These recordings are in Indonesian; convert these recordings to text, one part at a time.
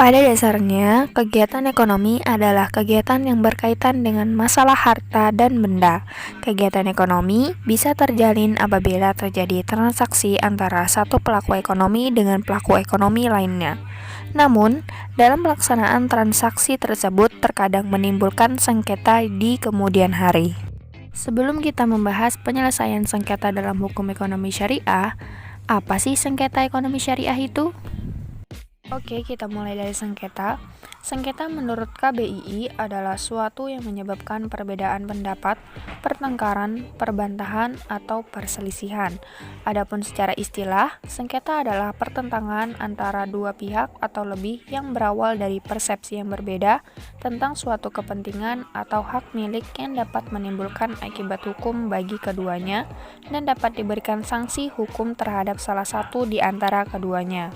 Pada dasarnya, kegiatan ekonomi adalah kegiatan yang berkaitan dengan masalah harta dan benda. Kegiatan ekonomi bisa terjalin apabila terjadi transaksi antara satu pelaku ekonomi dengan pelaku ekonomi lainnya. Namun, dalam pelaksanaan transaksi tersebut terkadang menimbulkan sengketa di kemudian hari. Sebelum kita membahas penyelesaian sengketa dalam hukum ekonomi syariah, apa sih sengketa ekonomi syariah itu? Oke, kita mulai dari sengketa. Sengketa menurut KBII adalah suatu yang menyebabkan perbedaan pendapat, pertengkaran, perbantahan, atau perselisihan. Adapun secara istilah, sengketa adalah pertentangan antara dua pihak atau lebih yang berawal dari persepsi yang berbeda tentang suatu kepentingan atau hak milik yang dapat menimbulkan akibat hukum bagi keduanya dan dapat diberikan sanksi hukum terhadap salah satu di antara keduanya.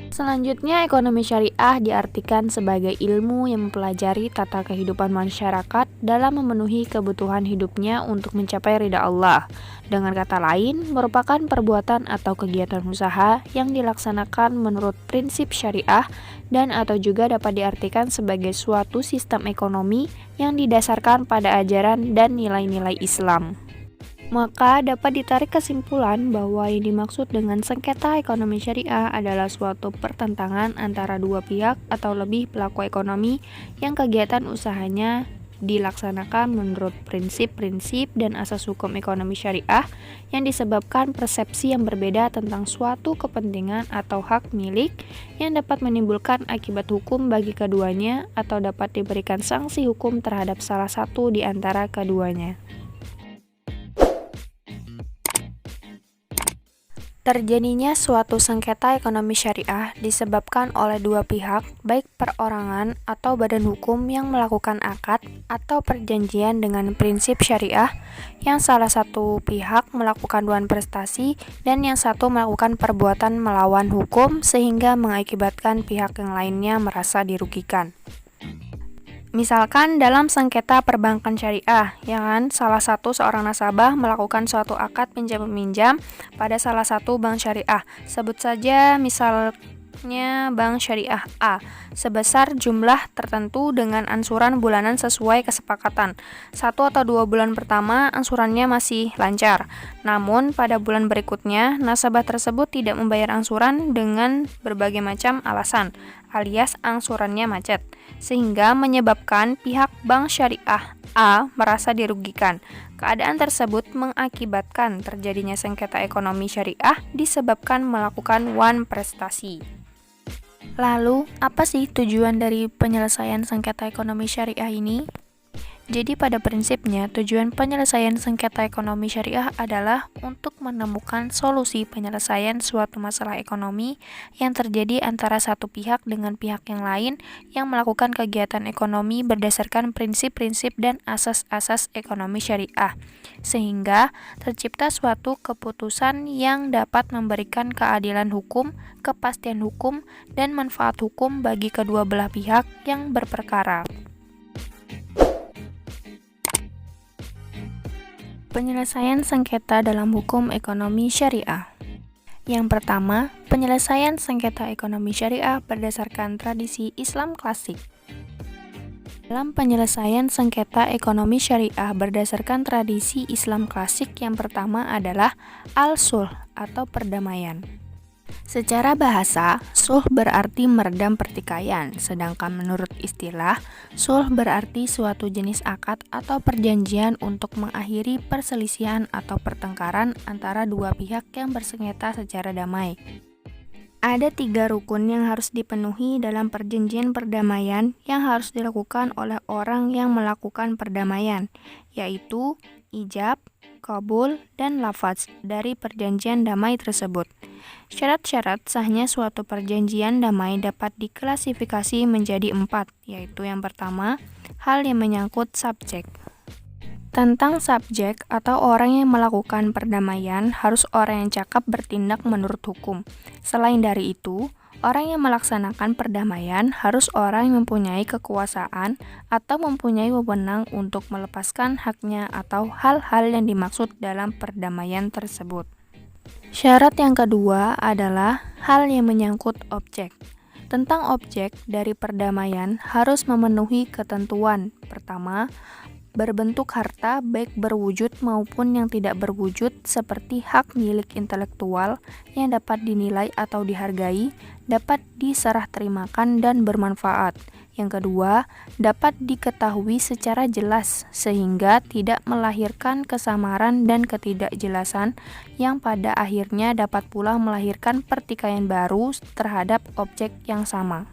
Selanjutnya, ekonomi syariah diartikan sebagai ilmu yang mempelajari tata kehidupan masyarakat dalam memenuhi kebutuhan hidupnya untuk mencapai ridha Allah. Dengan kata lain, merupakan perbuatan atau kegiatan usaha yang dilaksanakan menurut prinsip syariah dan atau juga dapat diartikan sebagai suatu sistem ekonomi yang didasarkan pada ajaran dan nilai-nilai Islam. Maka dapat ditarik kesimpulan bahwa yang dimaksud dengan sengketa ekonomi syariah adalah suatu pertentangan antara dua pihak atau lebih pelaku ekonomi yang kegiatan usahanya dilaksanakan menurut prinsip-prinsip dan asas hukum ekonomi syariah yang disebabkan persepsi yang berbeda tentang suatu kepentingan atau hak milik yang dapat menimbulkan akibat hukum bagi keduanya atau dapat diberikan sanksi hukum terhadap salah satu di antara keduanya. Terjadinya suatu sengketa ekonomi syariah disebabkan oleh dua pihak, baik perorangan atau badan hukum yang melakukan akad atau perjanjian dengan prinsip syariah, yang salah satu pihak melakukan dua prestasi dan yang satu melakukan perbuatan melawan hukum sehingga mengakibatkan pihak yang lainnya merasa dirugikan. Misalkan dalam sengketa perbankan syariah, salah satu seorang nasabah melakukan suatu akad pinjam-meminjam pada salah satu bank syariah. Sebut saja misalnya bank syariah A, sebesar jumlah tertentu dengan ansuran bulanan sesuai kesepakatan. 1 atau 2 bulan pertama ansurannya masih lancar. Namun pada bulan berikutnya nasabah tersebut tidak membayar ansuran dengan berbagai macam alasan, alias angsurannya macet, sehingga menyebabkan pihak bank syariah A merasa dirugikan. Keadaan tersebut mengakibatkan terjadinya sengketa ekonomi syariah disebabkan melakukan one prestasi. Lalu, apa sih tujuan dari penyelesaian sengketa ekonomi syariah ini? Jadi pada prinsipnya, tujuan penyelesaian sengketa ekonomi syariah adalah untuk menemukan solusi penyelesaian suatu masalah ekonomi yang terjadi antara satu pihak dengan pihak yang lain yang melakukan kegiatan ekonomi berdasarkan prinsip-prinsip dan asas-asas ekonomi syariah, sehingga tercipta suatu keputusan yang dapat memberikan keadilan hukum, kepastian hukum, dan manfaat hukum bagi kedua belah pihak yang berperkara. Penyelesaian sengketa dalam hukum ekonomi syariah. Yang pertama, penyelesaian sengketa ekonomi syariah berdasarkan tradisi Islam klasik. Dalam penyelesaian sengketa ekonomi syariah berdasarkan tradisi Islam klasik, yang pertama adalah al-sulh atau perdamaian. Secara bahasa, sulh berarti meredam pertikaian, sedangkan menurut istilah, sulh berarti suatu jenis akad atau perjanjian untuk mengakhiri perselisihan atau pertengkaran antara dua pihak yang bersengketa secara damai. Ada 3 rukun yang harus dipenuhi dalam perjanjian perdamaian yang harus dilakukan oleh orang yang melakukan perdamaian, yaitu ijab, qabul, dan lafaz dari perjanjian damai tersebut. Syarat-syarat sahnya suatu perjanjian damai dapat diklasifikasi menjadi 4, yaitu yang pertama, hal yang menyangkut subjek. Tentang subjek atau orang yang melakukan perdamaian harus orang yang cakap bertindak menurut hukum. Selain dari itu, orang yang melaksanakan perdamaian harus orang yang mempunyai kekuasaan atau mempunyai wewenang untuk melepaskan haknya atau hal-hal yang dimaksud dalam perdamaian tersebut. Syarat yang kedua adalah hal yang menyangkut objek. Tentang objek dari perdamaian harus memenuhi ketentuan. Pertama, berbentuk harta baik berwujud maupun yang tidak berwujud seperti hak milik intelektual yang dapat dinilai atau dihargai, dapat diserah terimakan dan bermanfaat. Yang kedua, dapat diketahui secara jelas sehingga tidak melahirkan kesamaran dan ketidakjelasan yang pada akhirnya dapat pula melahirkan pertikaian baru terhadap objek yang sama.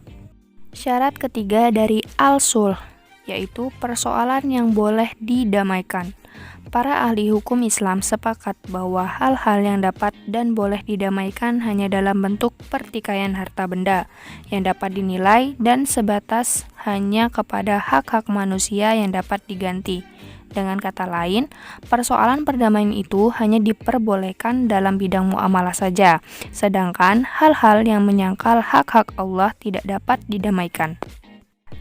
Syarat ketiga dari al-sulh, yaitu persoalan yang boleh didamaikan. Para ahli hukum Islam sepakat bahwa hal-hal yang dapat dan boleh didamaikan hanya dalam bentuk pertikaian harta benda yang dapat dinilai dan sebatas hanya kepada hak-hak manusia yang dapat diganti. Dengan kata lain, persoalan perdamaian itu hanya diperbolehkan dalam bidang muamalah saja, sedangkan hal-hal yang menyangkal hak-hak Allah tidak dapat didamaikan.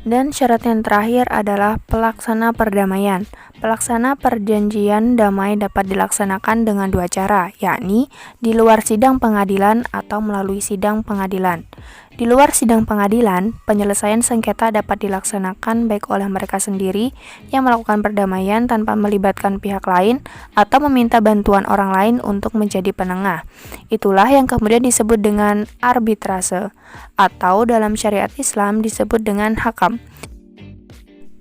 Dan syarat yang terakhir adalah pelaksana perdamaian. Pelaksana perjanjian damai dapat dilaksanakan dengan dua cara, yakni di luar sidang pengadilan atau melalui sidang pengadilan. Di luar sidang pengadilan, penyelesaian sengketa dapat dilaksanakan baik oleh mereka sendiri yang melakukan perdamaian tanpa melibatkan pihak lain atau meminta bantuan orang lain untuk menjadi penengah. Itulah yang kemudian disebut dengan arbitrase, atau dalam syariat Islam disebut dengan hakam.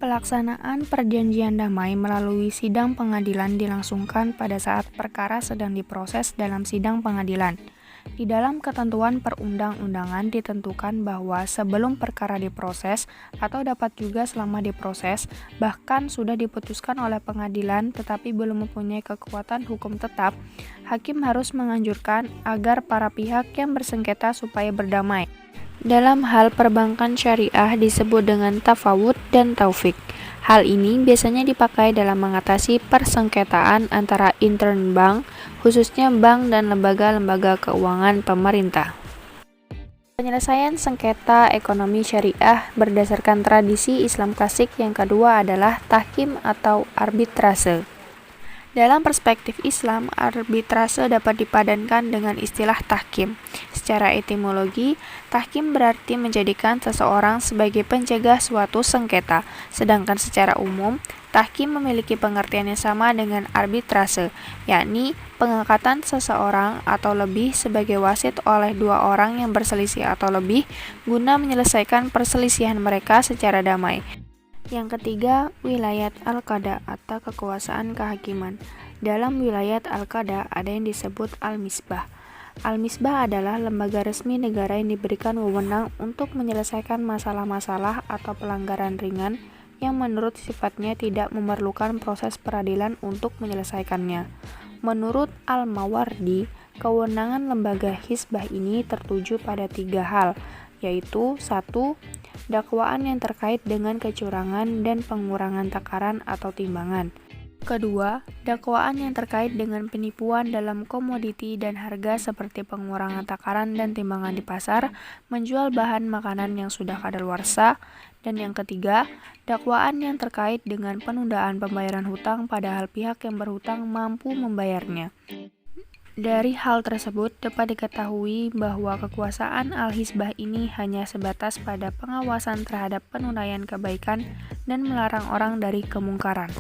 Pelaksanaan perjanjian damai melalui sidang pengadilan dilangsungkan pada saat perkara sedang diproses dalam sidang pengadilan. Di dalam ketentuan perundang-undangan ditentukan bahwa sebelum perkara diproses atau dapat juga selama diproses, bahkan sudah diputuskan oleh pengadilan tetapi belum mempunyai kekuatan hukum tetap, hakim harus menganjurkan agar para pihak yang bersengketa supaya berdamai. Dalam hal perbankan syariah disebut dengan tafawud dan taufik. Hal ini biasanya dipakai dalam mengatasi persengketaan antara intern bank, khususnya bank dan lembaga-lembaga keuangan pemerintah. Penyelesaian sengketa ekonomi syariah berdasarkan tradisi Islam klasik yang kedua adalah tahkim atau arbitrase. Dalam perspektif Islam, arbitrase dapat dipadankan dengan istilah tahkim. Secara etimologi, tahkim berarti menjadikan seseorang sebagai penjaga suatu sengketa, sedangkan secara umum, tahkim memiliki pengertian yang sama dengan arbitrase, yakni pengangkatan seseorang atau lebih sebagai wasit oleh dua orang yang berselisih atau lebih guna menyelesaikan perselisihan mereka secara damai. Yang ketiga, wilayat al-qada atau kekuasaan kehakiman. Dalam wilayat al-qada ada yang disebut al-misbah. Al-misbah adalah lembaga resmi negara yang diberikan wewenang untuk menyelesaikan masalah-masalah atau pelanggaran ringan yang menurut sifatnya tidak memerlukan proses peradilan untuk menyelesaikannya. Menurut Al-Mawardi, kewenangan lembaga hisbah ini tertuju pada 3 hal, yaitu 1. Dakwaan yang terkait dengan kecurangan dan pengurangan takaran atau timbangan. Kedua, dakwaan yang terkait dengan penipuan dalam komoditi dan harga seperti pengurangan takaran dan timbangan di pasar, menjual bahan makanan yang sudah kadaluarsa. Dan yang ketiga, dakwaan yang terkait dengan penundaan pembayaran hutang padahal pihak yang berhutang mampu membayarnya. Dari hal tersebut dapat diketahui bahwa kekuasaan al-hisbah ini hanya sebatas pada pengawasan terhadap penunaian kebaikan dan melarang orang dari kemungkaran.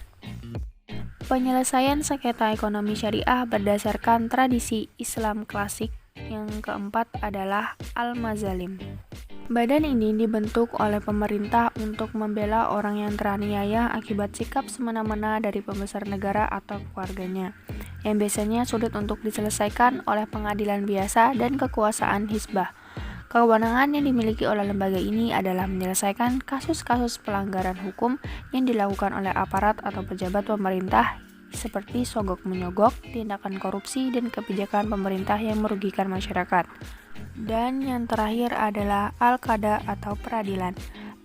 Penyelesaian sengketa ekonomi syariah berdasarkan tradisi Islam klasik. Yang keempat adalah al-mazalim. Badan ini dibentuk oleh pemerintah untuk membela orang yang teraniaya akibat sikap semena-mena dari pembesar negara atau keluarganya, yang biasanya sulit untuk diselesaikan oleh pengadilan biasa dan kekuasaan hisbah. Kewenangan yang dimiliki oleh lembaga ini adalah menyelesaikan kasus-kasus pelanggaran hukum yang dilakukan oleh aparat atau pejabat pemerintah seperti sogok-menyogok, tindakan korupsi, dan kebijakan pemerintah yang merugikan masyarakat. Dan yang terakhir adalah al-qada atau peradilan.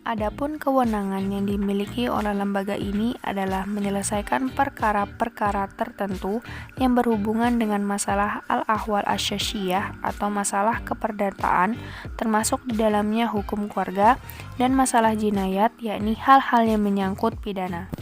Adapun kewenangan yang dimiliki oleh lembaga ini adalah menyelesaikan perkara-perkara tertentu yang berhubungan dengan masalah al-ahwal asy-syasyiyah atau masalah keperdataan, termasuk di dalamnya hukum keluarga, dan masalah jinayat, yakni hal-hal yang menyangkut pidana.